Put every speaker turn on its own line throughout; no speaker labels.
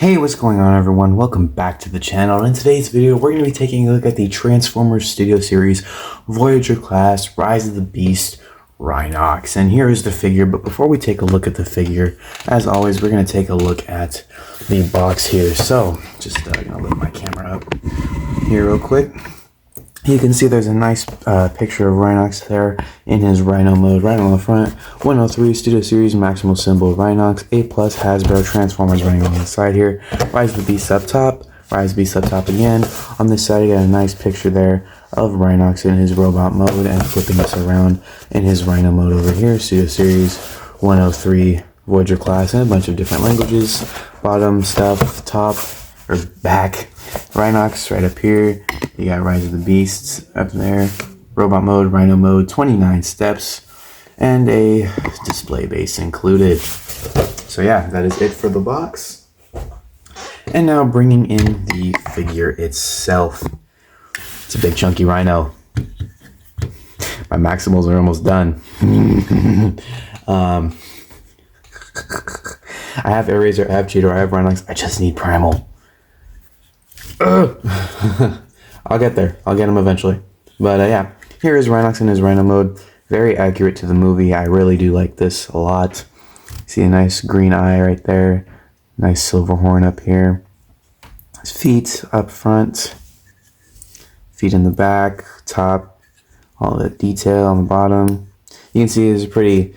Hey, what's going on everyone? Welcome back to the channel. In today's video, we're going to be taking a look at the Transformers Studio Series Voyager class Rise of the Beast Rhinox. And here is the figure, but before we take a look at the figure, as always, we're going to take a look at the box here. So, just going to lift my camera up here real quick. You can see there's a nice picture of Rhinox there in his Rhino mode right on the front. 103 Studio Series Maximal Symbol Rhinox, A+ Hasbro Transformers running on the side here. Rise of the Beast up top, Rise of the Beast up top again. On this side you got a nice picture there of Rhinox in his robot mode and flipping us around in his Rhino mode over here. Studio Series 103 Voyager class in a bunch of different languages. Bottom stuff, top, or back. Rhinox right up here. You got Rise of the Beasts up there. Robot mode, Rhino mode, 29 steps, and a display base included. So yeah, that is it for the box. And now bringing in the figure itself. It's a big chunky Rhino. My Maximals are almost done. I have Eraser, I have Cheetor, I have Rhinox. I just need Primal. I'll get there. I'll get him eventually. But yeah, here is Rhinox in his Rhino mode. Very accurate to the movie. I really do like this a lot. See a nice green eye right there. Nice silver horn up here. His feet up front. Feet in the back, top. All the detail on the bottom. You can see there's a pretty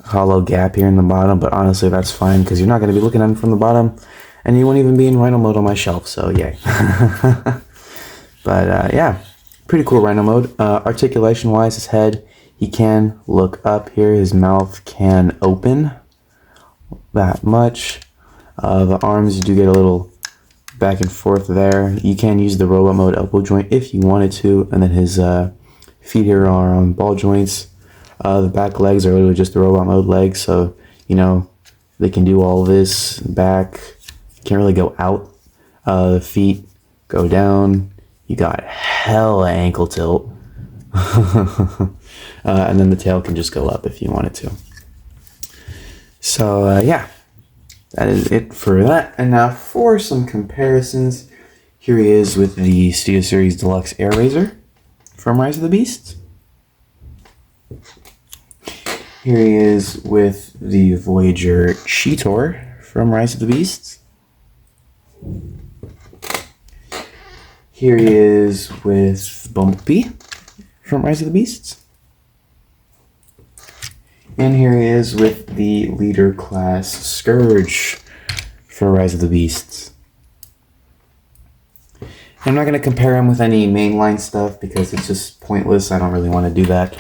hollow gap here in the bottom, but honestly that's fine because you're not going to be looking at him from the bottom. And he won't even be in Rhino mode on my shelf, so yay. But yeah, pretty cool Rhino mode. Articulation-wise, his head, he can look up here. His mouth can open that much. The arms, you do get a little back and forth there. You can use the robot mode elbow joint if you wanted to. And then his feet here are on ball joints. The back legs are literally just the robot mode legs, so, you know, they can do all this. Back, can't really go out. The feet go down. You got hella ankle tilt. And then the tail can just go up if you wanted to. So yeah, that is it for that. And now for some comparisons, here he is with the Studio Series Deluxe Air Razor from Rise of the Beasts. Here he is with the Voyager Cheetor from Rise of the Beasts. Here he is with Bumblebee from Rise of the Beasts. And here he is with the Leader Class Scourge for Rise of the Beasts. I'm not going to compare him with any mainline stuff because it's just pointless. I don't really want to do that.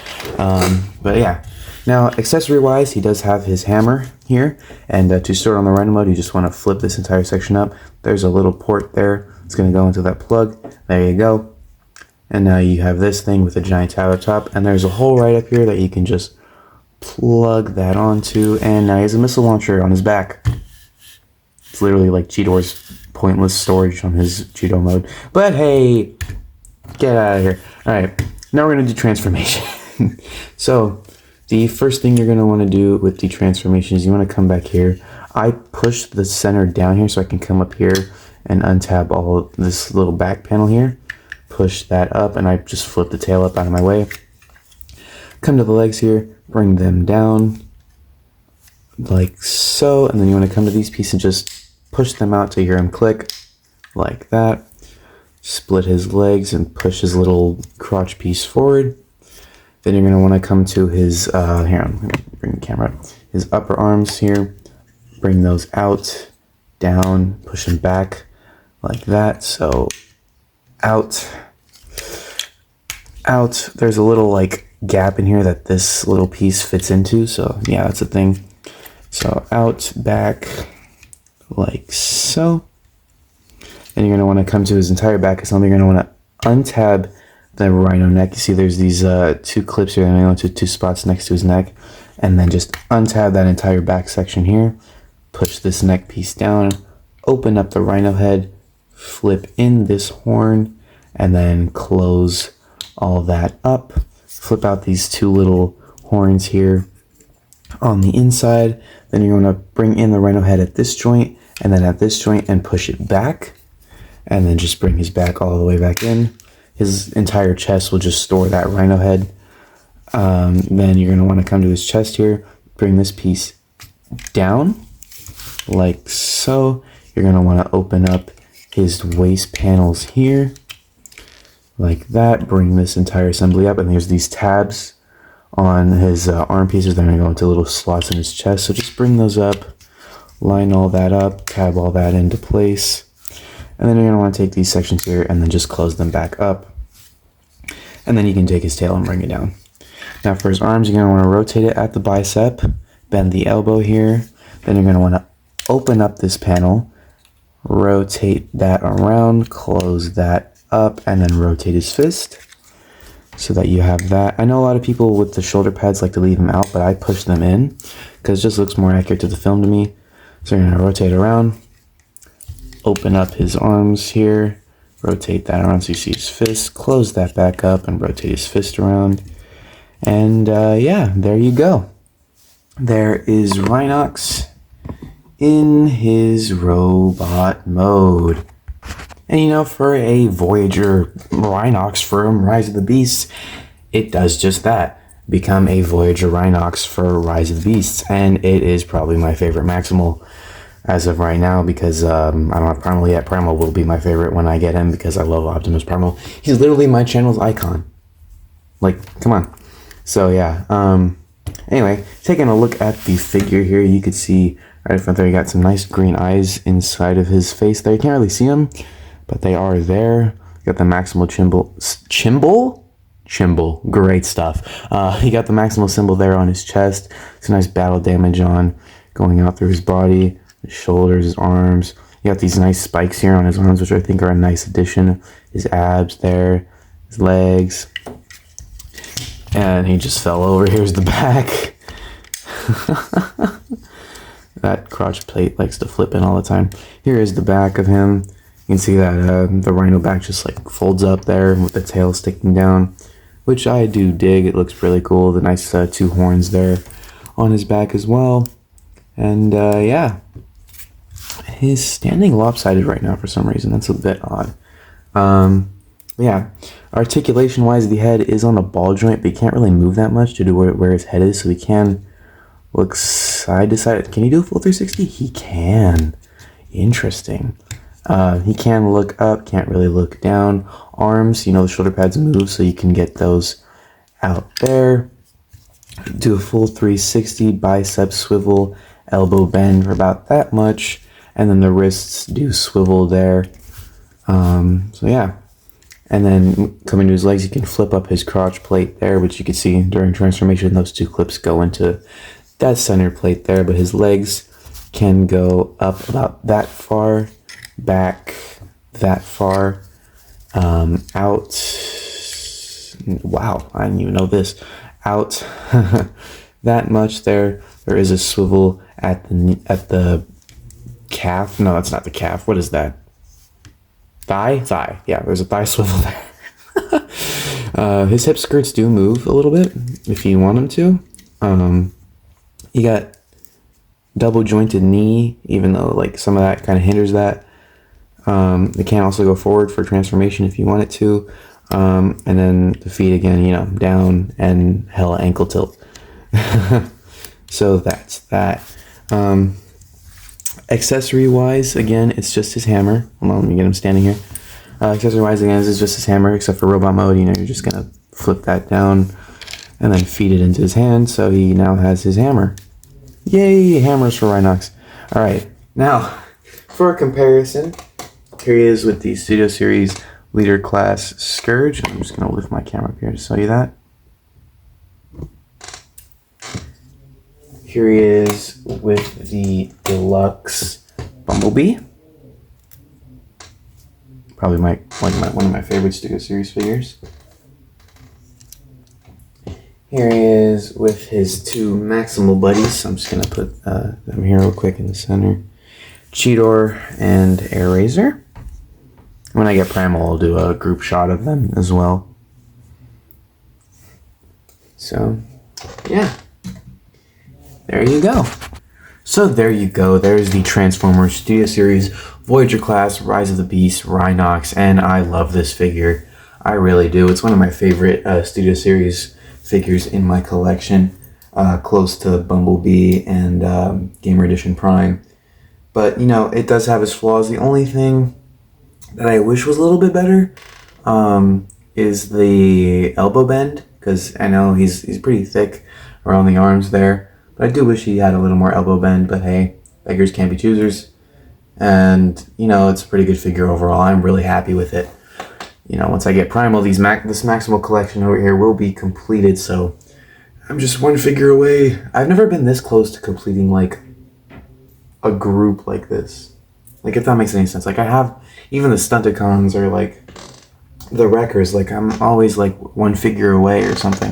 But yeah. Now, accessory-wise, he does have his hammer here. And to store it on the Rhino mode, you just want to flip this entire section up. There's a little port there. It's going to go into that plug. There you go. And now you have this thing with a giant tower top. And there's a hole right up here that you can just plug that onto. And now he has a missile launcher on his back. It's literally like Cheetor's pointless storage on his Cheetor mode. But hey, get out of here. Alright, now we're going to do transformation. So, the first thing you're going to want to do with the transformation is you want to come back here. I push the center down here so I can come up here and untab all of this little back panel here. Push that up and I just flip the tail up out of my way. Come to the legs here, bring them down like so, and then you want to come to these pieces and just push them out till you hear him click like that. Split his legs and push his little crotch piece forward. Then you're going to want to come to his, here, I'm going to bring the camera up. His upper arms here, bring those out, down, push them back like that. So, out. There's a little, like, gap in here that this little piece fits into. So, yeah, that's a thing. So, out, back, like so. Then you're going to want to come to his entire back assembly. You're going to want to untab the Rhino neck. You see there's these two clips here, and I went to two spots next to his neck, and then just untab that entire back section here, push this neck piece down, open up the Rhino head, flip in this horn, and then close all that up. Flip out these two little horns here on the inside. Then you're going to bring in the Rhino head at this joint, and then at this joint and push it back, and then just bring his back all the way back in. His entire chest will just store that rhino head. Then you're going to want to come to his chest here, bring this piece down like so. You're going to want to open up his waist panels here like that, bring this entire assembly up, and there's these tabs on his arm pieces. They're going to go into little slots in his chest, so just bring those up, line all that up, tab all that into place, and then you're going to want to take these sections here and then just close them back up, and then you can take his tail and bring it down. Now for his arms, you're going to want to rotate it at the bicep, bend the elbow here, then you're going to want to open up this panel, rotate that around, close that up, and then rotate his fist so that you have that. I know a lot of people with the shoulder pads like to leave them out, but I push them in because it just looks more accurate to the film to me. So you're going to rotate around, open up his arms here, rotate that around so you see his fist, close that back up and rotate his fist around. And yeah, there you go. There is Rhinox in his robot mode. And you know, for a Voyager Rhinox from Rise of the Beasts, it does just that. Become a Voyager Rhinox for Rise of the Beasts. And it is probably my favorite Maximal as of right now, because I don't have Primal yet. Primal will be my favorite when I get him because I love Optimus Primal. He's literally my channel's icon. Like, come on. So yeah, anyway, taking a look at the figure here, you could see right in front there, you got some nice green eyes inside of his face there. You can't really see them, but they are there. You got the Maximal Chimble, great stuff. You got the Maximal symbol there on his chest. Some nice battle damage going out through his body, his shoulders, his arms. You got these nice spikes here on his arms, which I think are a nice addition. His abs there, his legs. And he just fell over. Here's the back. That crotch plate likes to flip in all the time. Here is the back of him. You can see that the rhino back just like folds up there with the tail sticking down, which I do dig. It looks really cool. The nice two horns there on his back as well. And yeah, he's standing lopsided right now for some reason. That's a bit odd. Yeah, articulation wise, the head is on a ball joint, but he can't really move that much to do where his head is, so he can look side to side. Can he do a full 360? He can. Interesting. He can look up, can't really look down. Arms, you know, the shoulder pads move, so you can get those out there. Do a full 360, bicep swivel, elbow bend for about that much, and then the wrists do swivel there. So yeah. And then coming to his legs, you can flip up his crotch plate there, which you can see during transformation. Those two clips go into that center plate there, but his legs can go up about that far, back that far, out. Wow, I didn't even know this. Out that much there. There is a swivel at the calf. No, that's not the calf. What is that? Thigh. Yeah, there's a thigh swivel there. His hip skirts do move a little bit if you want them to. You got double jointed knee, even though like some of that kind of hinders that. It can also go forward for transformation if you want it to. And then the feet again, you know, down and hella ankle tilt. So that's that. Accessory wise, again, it's just his hammer. Hold on, let me get him standing here. Accessory wise, again, it's just his hammer, except for robot mode. You know, you're just gonna flip that down and then feed it into his hand, so he now has his hammer. Yay, hammers for Rhinox. All right, now for a comparison, here he is with the Studio Series Leader Class Scourge. I'm just gonna lift my camera up here to show you that. Here he is with the Deluxe Bumblebee. Probably one of my favorite Studio Series figures. Here he is with his two Maximal buddies. I'm just gonna put them here real quick in the center. Cheetor and Airazor. When I get Primal, I'll do a group shot of them as well. So, yeah. There you go. So there you go. There's the Transformers Studio Series Voyager class Rise of the Beast Rhinox, and I love this figure. I really do. It's one of my favorite Studio Series figures in my collection, close to Bumblebee and Gamer Edition Prime. But, you know, it does have its flaws. The only thing that I wish was a little bit better is the elbow bend, because I know he's pretty thick around the arms there. But I do wish he had a little more elbow bend, but hey, beggars can't be choosers. And, you know, it's a pretty good figure overall. I'm really happy with it. You know, once I get Primal, this Maximal collection over here will be completed, so I'm just one figure away. I've never been this close to completing, like, a group like this. Like, if that makes any sense. Like, I have, even the Stunticons or, like, the Wreckers, like, I'm always, like, one figure away or something.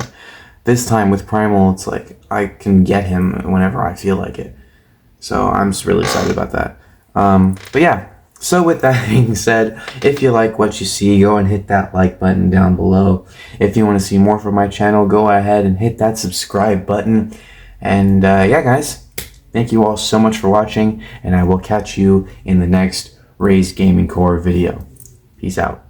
This time with Primal, it's like I can get him whenever I feel like it. So I'm just really excited about that. But yeah, so with that being said, if you like what you see, go and hit that like button down below. If you want to see more from my channel, go ahead and hit that subscribe button. And yeah, guys, thank you all so much for watching, and I will catch you in the next Raise Gaming Core video. Peace out.